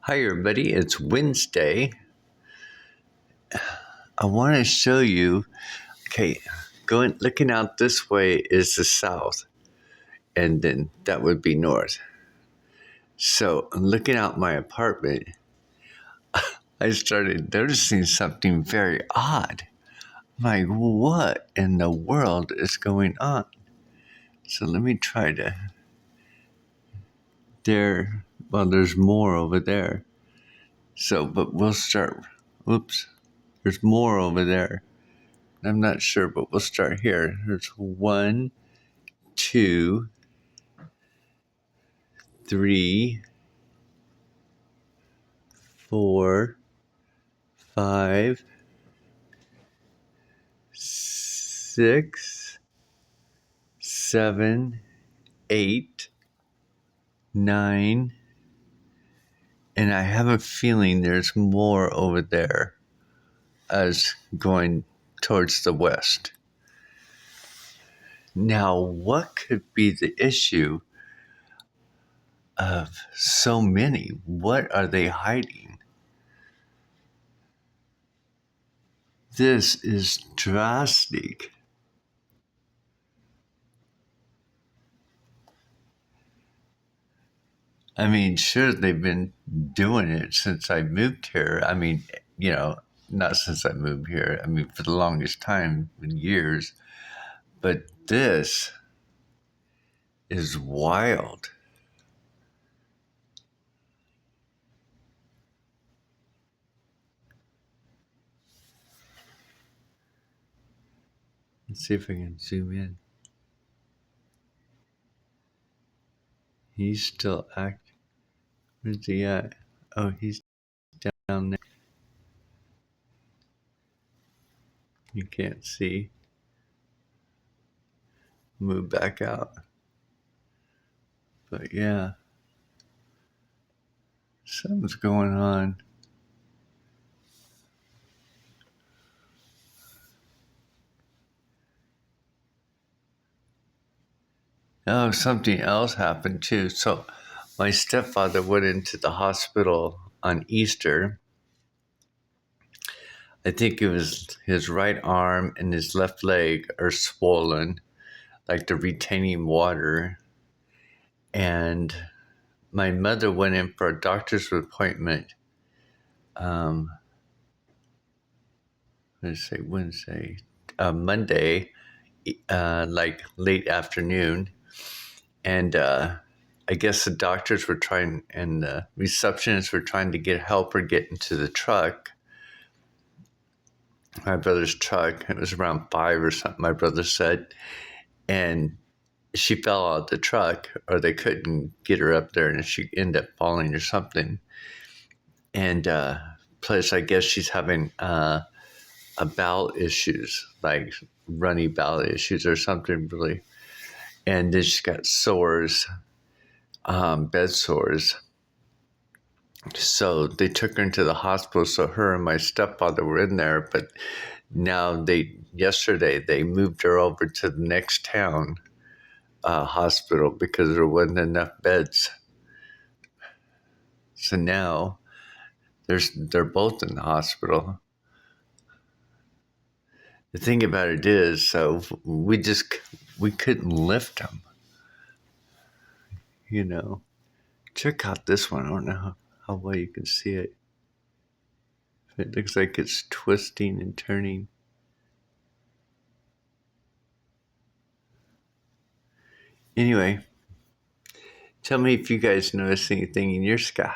Hi everybody, it's Wednesday. I want to show you, looking out this way is the south, and then that would be north. So looking out my apartment, I started noticing something very odd. I'm like, what in the world is going on? So let me try to, there's more over there. So, but we'll start, there's more over there. I'm not sure, but we'll start here. There's 1, 2, 3, 4, 5, 6, 7, 8, 9, and I have a feeling there's more over there as going towards the west. Now, what could be the issue of so many? What are they hiding? This is drastic. I mean, sure, they've been doing it since I moved here. I mean, not since I moved here. I mean, for the longest time, years. But this is wild. Let's see if I can zoom in. He's still active. Where's he at? Oh, he's down there. You can't see. Move back out. But yeah, something's going on. Oh, something else happened too. So my stepfather went into the hospital on Easter. I think it was his right arm and his left leg are swollen, like they're retaining water. And my mother went in for a doctor's appointment. Let's say Wednesday, Monday, like late afternoon. And I guess the doctors were trying, and the receptionists were trying to help her get into the truck. My brother's truck. It was around 5 or something, my brother said. And she fell out of the truck, or they couldn't get her up there, and she ended up falling or something. And plus, I guess she's having a bowel issues, like runny bowel issues or something, really. And then she's got sores, bed sores. So they took her into the hospital. So her and my stepfather were in there, but now yesterday they moved her over to the next town hospital because there wasn't enough beds. So now they're both in the hospital. The thing about it is, so we couldn't lift them. Check out this one. I don't know how well you can see it. It looks like it's twisting and turning. Anyway, tell me if you guys notice anything in your sky.